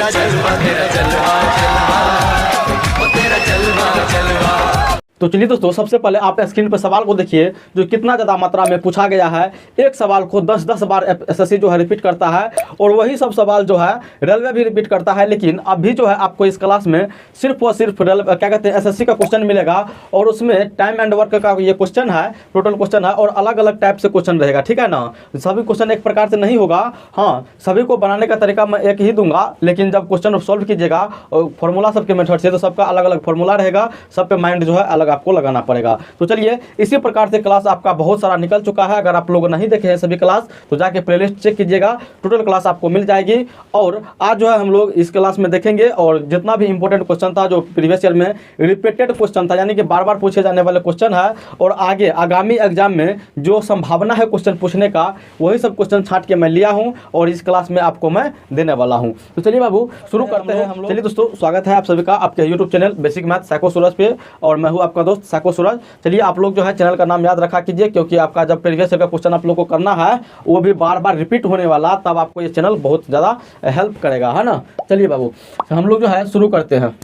तेरा जलवा जलवा ओ तेरा जलवा जलवा। तो चलिए दोस्तों, सबसे पहले आप स्क्रीन पर सवाल को देखिए जो कितना ज़्यादा मात्रा में पूछा गया है। एक सवाल को 10-10 बार एसएससी जो है रिपीट करता है और वही सब सवाल जो है रेलवे भी रिपीट करता है। लेकिन अभी जो है आपको इस क्लास में सिर्फ और सिर्फ रेलवे क्या कहते हैं एसएससी का क्वेश्चन मिलेगा और उसमें टाइम एंड वर्क का ये क्वेश्चन है, टोटल क्वेश्चन है और अलग अलग टाइप से क्वेश्चन रहेगा, ठीक है ना। सभी क्वेश्चन एक प्रकार से नहीं होगा। हाँ, सभी को बनाने का तरीका मैं एक ही दूंगा, लेकिन जब क्वेश्चन सॉल्व कीजिएगा और फॉर्मूला सबके मेथड से, तो सबका अलग अलग फॉर्मूला रहेगा, सब पे माइंड जो है अलग आपको लगाना पड़ेगा। तो चलिए, इसी प्रकार से क्लास आपका बहुत सारा निकल चुका है। अगर आप लोग नहीं देखे हैं सभी क्लास तो जाके प्लेलिस्ट चेक कीजिएगा, टोटल क्लास आपको मिल जाएगी। और आज जो है हम लोग इस क्लास में देखेंगे और जितना भी इंपॉर्टेंट क्वेश्चन था जो प्रीवियस ईयर में रिपीटेड क्वेश्चन था, यानी कि बार बार पूछे जाने वाले क्वेश्चन है और आगे आगामी एग्जाम में जो संभावना है क्वेश्चन पूछने का, वही सब क्वेश्चन छांट के मैं लिया हूँ और इस क्लास में आपको मैं देने वाला हूँ। तो चलिए बाबू शुरू करते हैं हम लोग। चलिए दोस्तों, स्वागत है आप सभी का आपके YouTube channel basic math psycho Suraj पे और मैं हूँ आपका दोस्त साइको सूरज। चलिए, आप लोग जो है चैनल का नाम याद रखा कीजिए, क्योंकि आपका जब प्रीवियस ईयर का क्वेश्चन आप लोग को करना है वो भी बार बार रिपीट होने वाला, तब आपको ये चैनल बहुत ज़्यादा हेल्प करेगा, है ना। चलिए बाबू, हम लोग जो है शुरू करते हैं।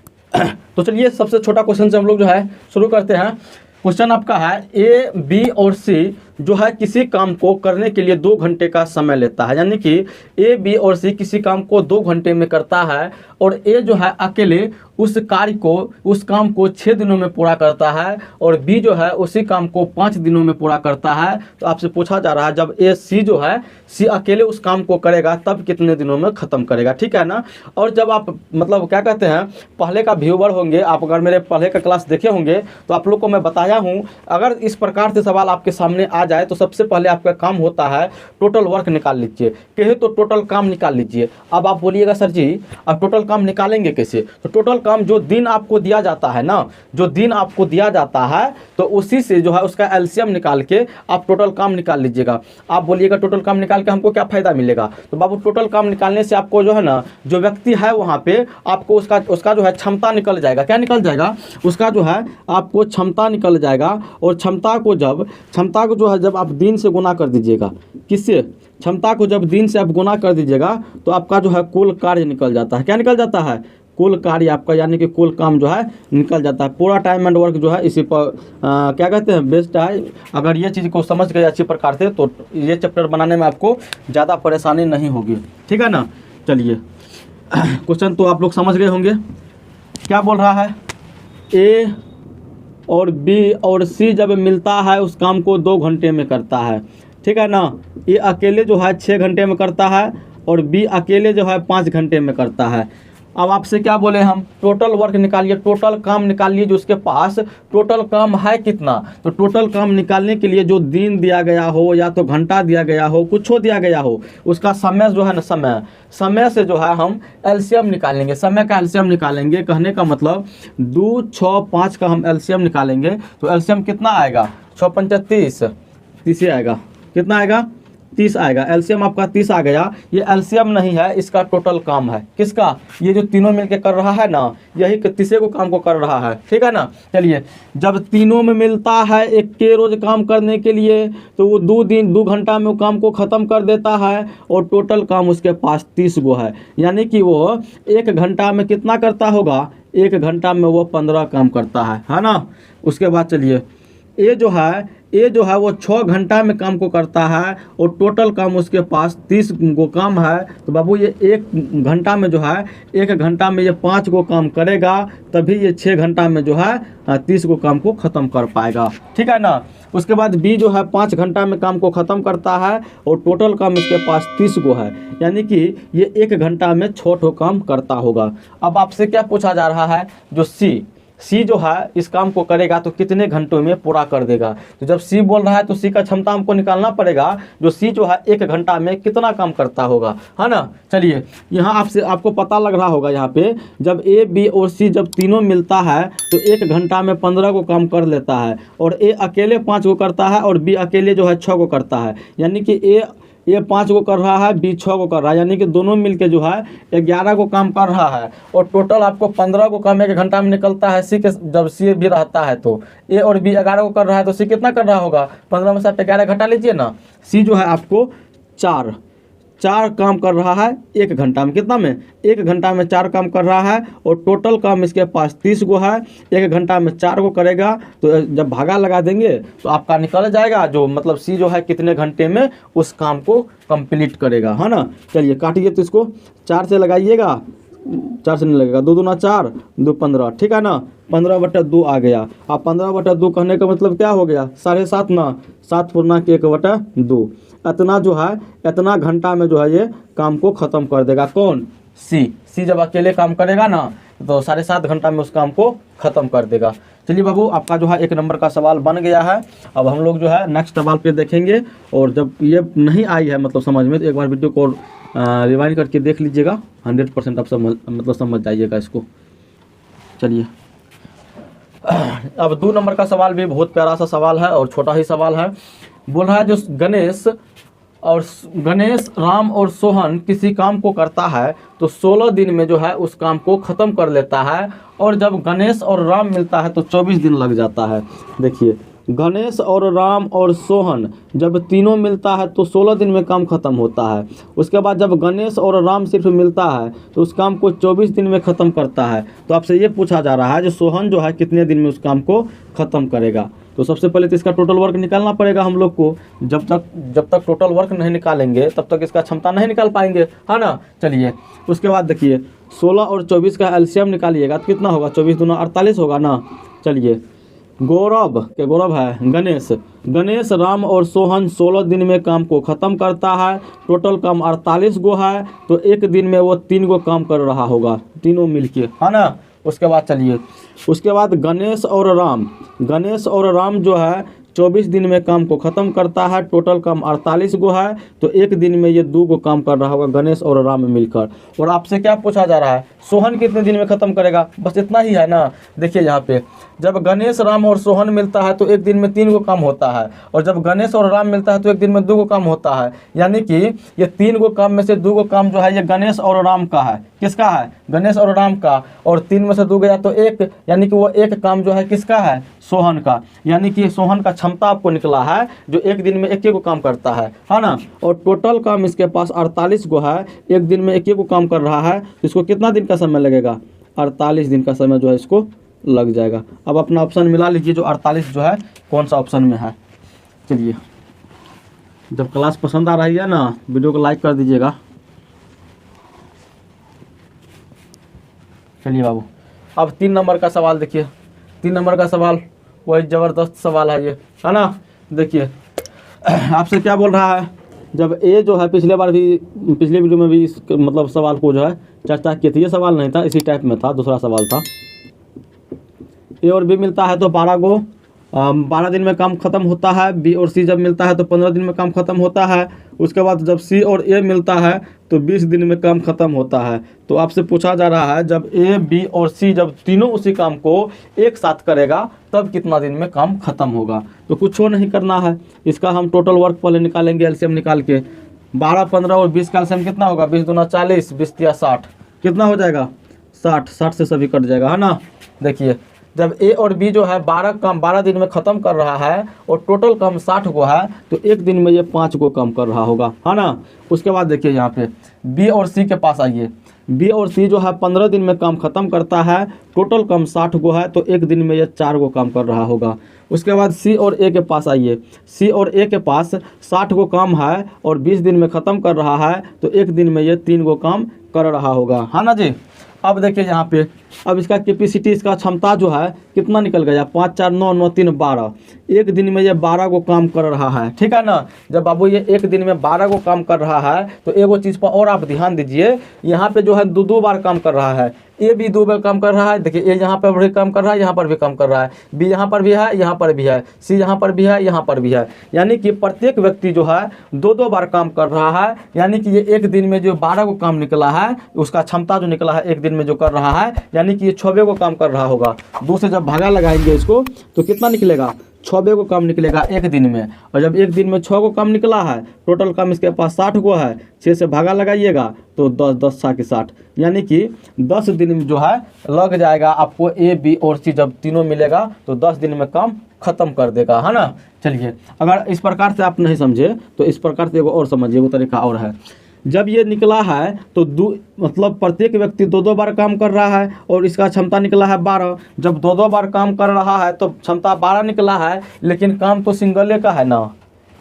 तो चलिए, सबसे छोटा क्वेश्चन से हम लोग जो है शुरू करते हैं। क्वेश्चन आपका है ए, बी और सी जो है किसी काम को करने के लिए 2 घंटे का समय लेता है, यानी कि ए, बी और सी किसी काम को 2 घंटे में करता है और ए जो है अकेले उस कार्य को, उस काम को 6 दिनों में पूरा करता है और बी जो है उसी काम को 5 दिनों में पूरा करता है। तो आपसे पूछा जा रहा है जब ए सी जो है सी अकेले उस काम को करेगा तब कितने दिनों में ख़त्म करेगा, ठीक है ना। और जब आप मतलब क्या कहते हैं पहले का व्यूवर होंगे, आप अगर मेरे पहले का क्लास देखे होंगे तो आप लोग को मैं बताया हूँ, अगर इस प्रकार से सवाल आपके सामने आ जाए तो सबसे पहले आपका काम होता है टोटल वर्क निकाल लीजिए, कहे तो टोटल काम निकाल लीजिए। अब आप बोलिएगा सर जी अब टोटल काम निकालेंगे कैसे? तो टोटल काम जो दिन आपको दिया जाता है ना, जो दिन आपको दिया जाता है तो उसी से जो है उसका एलसीएम निकाल के आप टोटल काम निकाल लीजिएगा। आप बोलिएगा टोटल काम निकाल के हमको क्या फ़ायदा मिलेगा? तो बाबू टोटल काम निकालने से आपको जो है ना, जो व्यक्ति है वहाँ पे आपको उसका जो है क्षमता निकल जाएगा। क्या निकल जाएगा? उसका जो है आपको क्षमता निकल जाएगा और क्षमता को जो है जब आप दिन से गुना कर दीजिएगा, किससे? क्षमता को जब दिन से आप गुना कर दीजिएगा तो आपका जो है कुल कार्य निकल जाता है। क्या निकल जाता है? कुल कार्य आपका, यानी कि कुल काम जो है निकल जाता है। पूरा टाइम एंड वर्क जो है इसी पर क्या कहते हैं बेस्ड है। अगर ये चीज़ को समझ गए अच्छी प्रकार से तो ये चैप्टर बनाने में आपको ज़्यादा परेशानी नहीं होगी, ठीक है ना। चलिए, क्वेश्चन तो आप लोग समझ गए होंगे। क्या बोल रहा है? ए और बी और सी जब मिलता है उस काम को 2 घंटे में करता है, ठीक है ना। ए अकेले जो है 6 घंटे में करता है और बी अकेले जो है 5 घंटे में करता है। अब आपसे क्या बोले हम? टोटल वर्क निकालिए, टोटल काम निकालिए जो उसके पास टोटल काम है कितना। तो टोटल काम निकालने के लिए जो दिन दिया गया हो या तो घंटा दिया गया हो, कुछ हो दिया गया हो, उसका समय जो है ना, समय से जो है हम एलसीएम निकालेंगे। समय का एलसीएम निकालेंगे, कहने का मतलब 2, 6, 5 का हम एलसीएम निकालेंगे। तो एलसीएम कितना आएगा? 6 पंचा 30 ही आएगा। कितना आएगा? 30 आएगा। एलसीएम आपका 30 आ गया। ये एलसीएम नहीं है, इसका टोटल काम है। किसका? ये जो तीनों मिलके कर रहा है ना, यही तीसरे को काम को कर रहा है, ठीक है ना। चलिए, जब तीनों में मिलता है एक के रोज काम करने के लिए तो वो 2 घंटा में वो काम को ख़त्म कर देता है और टोटल काम उसके पास 30 गो है, यानी कि वो 1 घंटा में कितना करता होगा? 1 घंटा में वो 15 काम करता है ना। उसके बाद चलिए, ए जो है वो 6 घंटा में काम को करता है और टोटल काम उसके पास 30 गो काम है। तो बाबू ये 1 घंटा में जो है 1 घंटा में ये 5 गो काम करेगा, तभी ये 6 घंटा में जो है 30 गो काम को ख़त्म कर पाएगा, ठीक है ना। उसके बाद बी जो है 5 घंटा में काम को ख़त्म करता है और टोटल काम इसके पास 30 गो है, यानी कि ये 1 घंटा में 6 ठो काम करता होगा। अब आपसे क्या पूछा जा रहा है? जो सी जो है इस काम को करेगा तो कितने घंटों में पूरा कर देगा। तो जब सी बोल रहा है तो सी का क्षमता हमको निकालना पड़ेगा, जो सी जो है 1 घंटा में कितना काम करता होगा, है ना। चलिए, यहाँ आपको पता लग रहा होगा, यहाँ पे जब ए, बी और सी जब तीनों मिलता है तो 1 घंटा में 15 को काम कर लेता है और ए अकेले 5 को करता है और बी अकेले जो है 6 को करता है, यानी कि ये 5 को कर रहा है, बी 6 को कर रहा है, यानी कि दोनों मिलके जो है 11 को काम कर रहा है और टोटल आपको 15 को काम 1 घंटा में निकलता है। सी के जब सी भी रहता है तो ए और बी 11 को कर रहा है तो सी कितना कर रहा होगा? 15 में से 11 घटा लीजिए ना। सी जो है आपको 4 काम कर रहा है 1 घंटा में। कितना में? 1 घंटा में 4 काम कर रहा है और टोटल काम इसके पास 30 गो है। 1 घंटा में 4 गो करेगा तो जब भागा लगा देंगे तो आपका निकल जाएगा जो मतलब सी जो है कितने घंटे में उस काम को कंप्लीट करेगा, है ना। चलिए काटिए, तो इसको 4 से लगाइएगा, 4 से नहीं लगेगा, 2 दूना 4, 2 15, ठीक है ना। 15/2 आ गया। अब 15/2 कहने का मतलब क्या हो गया? 7.5 ना, 7 पूर्णांक 1/2। इतना जो है, इतना घंटा में जो है ये काम को ख़त्म कर देगा। कौन? सी जब अकेले काम करेगा ना तो 7.5 घंटा में उस काम को ख़त्म कर देगा। चलिए बाबू, आपका जो है 1 नंबर का सवाल बन गया है। अब हम लोग जो है नेक्स्ट सवाल पे देखेंगे, और जब ये नहीं आई है मतलब समझ में, तो एक बार वीडियो को रिवाइंड करके देख लीजिएगा, 100% आप समझ जाइएगा इसको। चलिए, अब 2 नंबर का सवाल भी बहुत प्यारा सा सवाल है और छोटा ही सवाल है। बोल रहा है जो गणेश, राम और सोहन किसी काम को करता है तो 16 दिन में जो है उस काम को ख़त्म कर लेता है, और जब गणेश और राम मिलता है तो 24 दिन लग जाता है। देखिए, गणेश और राम और सोहन जब तीनों मिलता है तो 16 दिन में काम ख़त्म होता है। उसके बाद जब गणेश और राम सिर्फ मिलता है तो उस काम को 24 दिन में ख़त्म करता है। तो आपसे ये पूछा जा रहा है जो सोहन जो है कितने दिन में उस काम को ख़त्म करेगा। तो सबसे पहले तो इसका टोटल वर्क निकालना पड़ेगा हम लोग को। जब तक टोटल वर्क नहीं निकालेंगे तब तक इसका क्षमता नहीं निकाल पाएंगे, है ना। चलिए, उसके बाद देखिए 16 और 24 का एलसीएम निकालिएगा तो कितना होगा? 24 दूना 48 होगा ना। चलिए, गौरव है गणेश, राम और सोहन 16 दिन में काम को ख़त्म करता है। टोटल काम 48 गो है, तो 1 दिन में वो 3 गो काम कर रहा होगा, तीनों मिलके, है ना। उसके बाद चलिए, उसके बाद गणेश और राम जो है 24 दिन में काम को ख़त्म करता है। टोटल काम 48 गो है, तो 1 दिन में ये 2 गो काम कर रहा होगा गणेश और राम मिलकर। और आपसे क्या पूछा जा रहा है? सोहन कितने दिन में ख़त्म करेगा? बस इतना ही है ना। देखिए यहाँ पे जब गणेश, राम और सोहन मिलता है तो 1 दिन में 3 गो काम होता है, और जब गणेश और राम मिलता है तो 1 दिन में 2 गो काम होता है। यानी कि ये 3 गो काम में से 2 गो काम जो है ये गणेश और राम का है। किसका है? गणेश और राम का। और 3 में से 2 गया तो 1, यानी कि वो 1 काम जो है किसका है? सोहन का। यानी कि सोहन का क्षमता आपको निकला है जो 1 दिन में 1 गो काम करता है ना। और टोटल काम इसके पास 48 गो है, 1 दिन में 1 गो काम कर रहा है, तो इसको कितना दिन का समय लगेगा? 48 दिन का समय जो है इसको लग जाएगा। अब अपना ऑप्शन मिला लीजिए जो 48 जो है कौन सा ऑप्शन में है। चलिए, जब क्लास पसंद आ रही है ना, वीडियो को लाइक कर दीजिएगा। चलिए बाबू, अब 3 नंबर का सवाल देखिए। 3 नंबर का सवाल वही ज़बरदस्त सवाल है ये, है ना। देखिए आपसे क्या बोल रहा है, जब ए जो है पिछले वीडियो में भी इस मतलब सवाल को जो है चर्चा की थी। ये सवाल नहीं था, इसी टाइप में था, दूसरा सवाल था। ए और बी मिलता है तो 12 दिन में काम ख़त्म होता है। बी और सी जब मिलता है तो 15 दिन में काम ख़त्म होता है। उसके बाद जब सी और ए मिलता है तो 20 दिन में काम ख़त्म होता है। तो आपसे पूछा जा रहा है जब ए, बी और सी जब तीनों उसी काम को एक साथ करेगा तब कितना दिन में काम ख़त्म होगा। तो कुछ और नहीं करना है, इसका हम टोटल वर्क पहले निकालेंगे एलसीएम निकाल के। 12, 15 और 20 का एलसीएम कितना होगा? 20 दूना 40, 20 तिया 60, कितना हो जाएगा? 60 से सभी कट जाएगा, है ना। देखिए जब ए और बी जो है 12 दिन में ख़त्म कर रहा है और टोटल काम 60 गो है, तो 1 दिन में ये 5 गो काम कर रहा होगा, है ना। उसके बाद देखिए यहाँ पे बी और सी के पास आइए। बी और सी जो है 15 दिन में काम ख़त्म करता है। टोटल काम 60 गो है, तो 1 दिन में ये 4 गो काम कर रहा होगा। उसके बाद सी और ए के पास आइए। सी और ए के पास 60 गो काम है और 20 दिन में ख़त्म कर रहा है, तो 1 दिन में ये 3 गो काम कर रहा होगा, है ना जी। अब देखिए यहाँ पे, अब इसका कैपेसिटी, इसका क्षमता जो है कितना निकल गया? 5, 4, 9, 9, 3, 12। 1 दिन में ये 12 गो काम कर रहा है, ठीक है ना। जब बाबू ये 1 दिन में 12 गो काम कर रहा है तो एगो चीज़ पर और आप ध्यान दीजिए, यहाँ पे जो है 2 बार काम कर रहा है। ए भी 2 बार काम कर रहा है। देखिए ए यहाँ पर भी काम कर रहा है, यहाँ पर भी काम कर रहा है। बी यहाँ पर भी है, यहाँ पर भी है। सी यहाँ पर भी है, यहाँ पर भी है। यानी कि प्रत्येक व्यक्ति जो है 2 बार काम कर रहा है। यानी कि ये 1 दिन में जो 12 गो काम निकला है, उसका क्षमता जो निकला है 1 दिन में जो कर रहा है, यानी कि ये 6 गो काम कर रहा होगा। 2 से जब भागा लगाएंगे इसको तो कितना निकलेगा? 6 गो काम निकलेगा 1 दिन में। और जब 1 दिन में 6 गो काम निकला है, टोटल काम इसके पास 60 गो है, 6 से भागा लगाइएगा तो 10 6 के 60, यानी कि 10 दिन में जो है लग जाएगा आपको। ए, बी और सी जब तीनों मिलेगा तो 10 दिन में काम ख़त्म कर देगा, है ना। चलिए, अगर इस प्रकार से आप नहीं समझे तो इस प्रकार से एगो और समझिए, वो तरीका और है। जब ये निकला है तो मतलब प्रत्येक व्यक्ति 2-2 बार काम कर रहा है और इसका क्षमता निकला है 12। जब 2-2 बार काम कर रहा है तो क्षमता 12 निकला है, लेकिन काम तो सिंगले का है ना,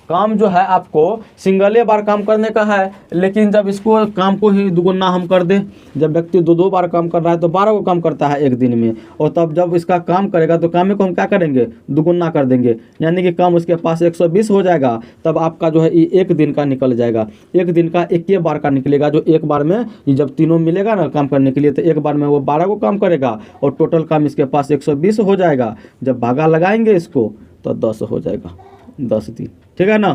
काम जो है आपको सिंगले बार काम करने का है, लेकिन जब इसको काम को ही दुगुना हम कर दें, जब व्यक्ति 2-2 बार काम कर रहा है तो 12 को काम करता है एक दिन में, और तब जब इसका काम करेगा तो काम को हम क्या करेंगे, दुगुना कर देंगे, यानी कि काम उसके पास 120 हो जाएगा। तब आपका जो है ये एक दिन का निकल जाएगा, एक दिन का 21 बार का निकलेगा, जो एक बार में ये जब तीनों मिलेगा ना काम करने के लिए तो एक बार में वो 12 को काम करेगा और टोटल काम इसके पास 120 हो जाएगा। जब भागा लगाएंगे इसको तो 10 हो जाएगा, 10 दिन। ठीक है ना,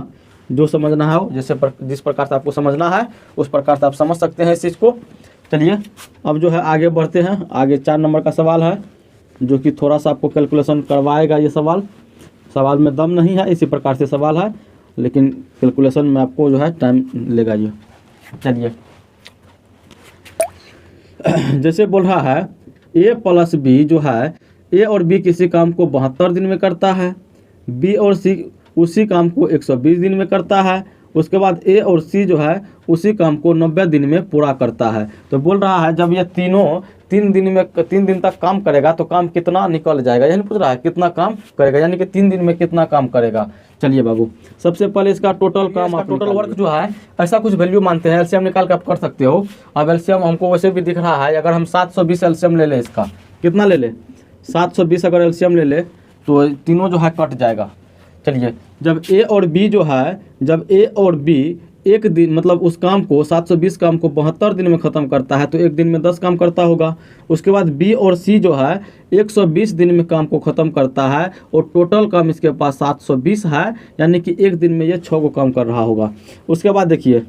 जो समझना है जिस प्रकार से आपको समझना है उस प्रकार से आप समझ सकते हैं इस चीज़ को। चलिए अब जो है आगे बढ़ते हैं। आगे 4 नंबर का सवाल है जो कि थोड़ा सा आपको कैलकुलेशन करवाएगा। ये सवाल में दम नहीं है, इसी प्रकार से सवाल है, लेकिन कैलकुलेशन में आपको जो है टाइम लेगा ये। चलिए जैसे बोल रहा है A + B जो है, A और B किसी काम को 72 दिन में करता है, B और C उसी काम को 120 दिन में करता है, उसके बाद A और C जो है उसी काम को 90 दिन में पूरा करता है। तो बोल रहा है जब ये तीनों 3 दिन तक काम करेगा तो काम कितना निकल जाएगा, यानी पूछ रहा है कितना काम करेगा, यानी कि 3 दिन में कितना काम करेगा। चलिए बाबू, सबसे पहले इसका टोटल काम, टोटल वर्क जो है ऐसा कुछ वैल्यू मानते हैं, एलसीएम निकाल के आप कर सकते हो। अब एलसीएम हमको वैसे भी दिख रहा है, अगर हम 720 एलसीएम ले ले, इसका कितना ले ले, 720 अगर एलसीएम ले ले तो तीनों जो है कट जाएगा। चलिए जब A और B जो है, जब A और B एक दिन मतलब उस काम को 720 काम को 72 दिन में ख़त्म करता है तो एक दिन में 10 काम करता होगा। उसके बाद B और C जो है 120 दिन में काम को ख़त्म करता है और टोटल काम इसके पास 720 है, यानी कि एक दिन में ये 6 को काम कर रहा होगा। उसके बाद देखिए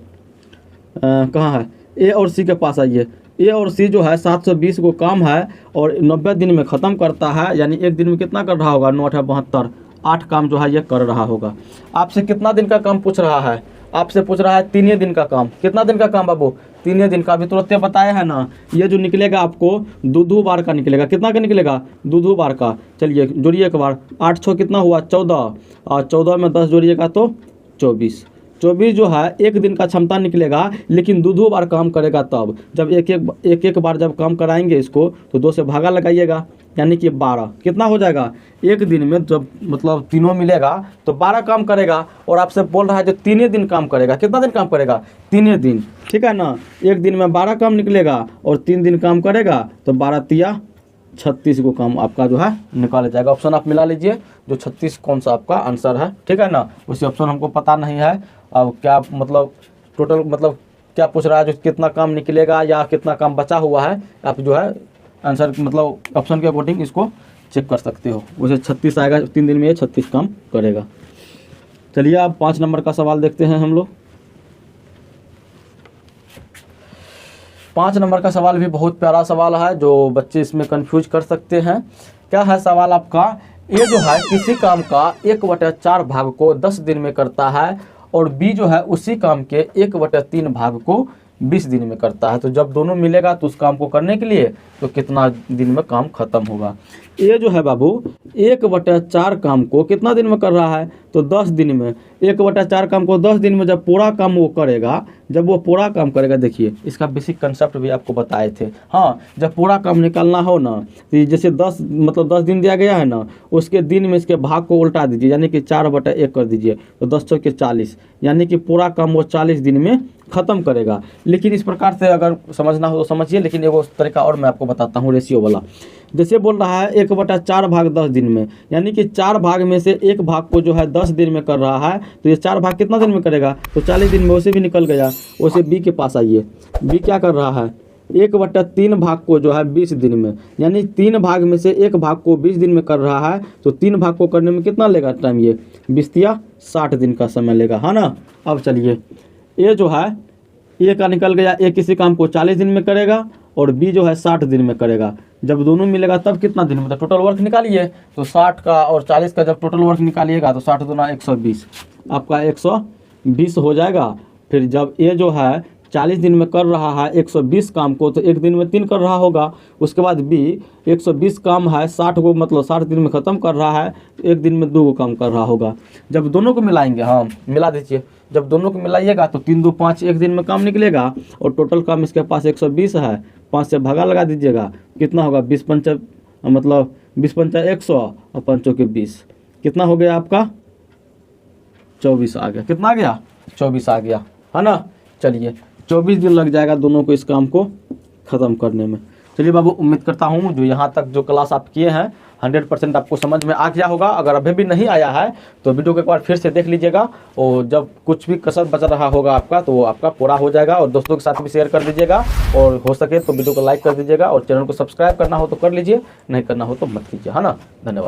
कहाँ है A और C के पास आइए, A और C जो है 720 को काम है और 90 दिन में ख़त्म करता है, यानी एक दिन में कितना कर रहा होगा, 9 × 72, 8 काम जो है ये कर रहा होगा। आपसे कितना दिन का काम पूछ रहा है, आपसे पूछ रहा है 3 दिन का काम। कितना दिन का काम बाबू, 3 दिन का। अभी तुरंत बताया है ना, ये जो निकलेगा आपको 2 बार का निकलेगा। कितना का निकलेगा, 2 बार का। चलिए जोड़िए एक बार, 8 × 6 कितना हुआ, 14, और 14 में 10 जोड़िएगा तो 24। 24 जो है एक दिन का क्षमता निकलेगा, लेकिन 2 बार काम करेगा। तब जब एक बार जब काम कराएंगे इसको तो 2 से भागा लगाइएगा, यानी कि 12 कितना हो जाएगा, एक दिन में जब मतलब तीनों मिलेगा तो 12 काम करेगा। और आपसे बोल रहा है जो 3 दिन काम करेगा, कितना दिन काम करेगा, 3 दिन। ठीक है ना, एक दिन में 12 काम निकलेगा और 3 दिन काम करेगा तो 12 × 36 को काम आपका जो है निकाल जाएगा। ऑप्शन आप मिला लीजिए जो 36 कौन सा आपका आंसर है। ठीक है ना, उसी ऑप्शन हमको पता नहीं है। अब क्या मतलब टोटल मतलब क्या पूछ रहा है, जो कितना काम निकलेगा या कितना काम बचा हुआ है, आप जो है आंसर मतलब ऑप्शन के अकॉर्डिंग इसको चेक कर सकते हो। उसे 36 आएगा, 3 दिन में ये 36 काम करेगा। चलिए अब 5 नंबर का सवाल देखते हैं हम लोग। 5 नंबर का सवाल भी बहुत प्यारा सवाल है, जो बच्चे इसमें कंफ्यूज कर सकते हैं। क्या है सवाल आपका, ए जो है किसी काम का 1/4 भाग को 10 दिन में करता है और बी जो है उसी काम के 1/3 भाग को 20 दिन में करता है। तो जब दोनों मिलेगा तो उस काम को करने के लिए तो कितना दिन में काम खत्म होगा। ये जो है बाबू 1/4 काम को कितना दिन में कर रहा है, तो 10 दिन में। 1/4 काम को 10 दिन में जब पूरा काम वो करेगा, जब वो पूरा काम करेगा, देखिए इसका बेसिक कंसेप्ट भी आपको बताए थे। हाँ, जब पूरा काम निकालना हो ना, तो जैसे 10 दिन दिया गया है ना, उसके दिन में इसके भाग को उल्टा दीजिए, यानी कि 4/1 कर दीजिए, तो 10 × 40, यानी कि पूरा काम वो 40 दिन में ख़त्म करेगा। लेकिन इस प्रकार से अगर समझना हो तो समझिए, लेकिन एगो तरीका और मैं आपको बताता हूँ रेशियो वाला। जैसे बोल रहा है 1/4 भाग 10 दिन में, यानी कि 4 भाग में से 1 भाग को जो है 10 दिन में कर रहा है, तो ये 4 भाग कितना दिन में करेगा, तो 40 दिन में। वैसे भी निकल गया। वैसे बी के पास आइए, बी क्या कर रहा है, 1/3 भाग को जो है 20 दिन में, यानी 3 भाग में से 1 भाग को 20 दिन में कर रहा है, तो 3 भाग को करने में कितना लेगा टाइम, ये 20 या 60 दिन का समय लेगा, है ना। अब चलिए ए जो है, ए का निकल गया, ए किसी काम को 40 दिन में करेगा और बी जो है 60 दिन में करेगा। जब दोनों मिलेगा तब कितना दिन में, तो टोटल वर्क निकालिए, तो 60 का और 40 का जब टोटल वर्क निकालिएगा तो 60 × 120 आपका 120 हो जाएगा। फिर जब ए जो है 40 दिन में कर रहा है 120 काम को, तो एक दिन में 3 कर रहा होगा। उसके बाद बी 120 काम है 60 को, मतलब 60 दिन में ख़त्म कर रहा है, तो एक दिन में 2 को काम कर रहा होगा। जब दोनों को मिलाएंगे, हाँ मिला दीजिए, जब दोनों को मिलाइएगा तो 3 2 5 एक दिन में काम निकलेगा, और टोटल काम इसके पास 120 है। 5 से भागा लगा दीजिएगा, कितना होगा 20 पंचा, मतलब 20 पंचा 100 और 5 के 20, कितना हो गया आपका 24 आ गया। कितना आ गया 24 आ गया, है ना। चलिए 24 दिन लग जाएगा दोनों को इस काम को ख़त्म करने में। चलिए बाबू, उम्मीद करता हूँ जो यहाँ तक जो क्लास आप किए हैं 100% आपको समझ में आ गया होगा। अगर अभी भी नहीं आया है तो वीडियो को एक बार फिर से देख लीजिएगा, और जब कुछ भी कसर बच रहा होगा आपका तो वो आपका पूरा हो जाएगा। और दोस्तों के साथ भी शेयर कर दीजिएगा, और हो सके तो वीडियो को लाइक कर दीजिएगा, और चैनल को सब्सक्राइब करना हो तो कर लीजिए, नहीं करना हो तो मत कीजिए, है ना। धन्यवाद।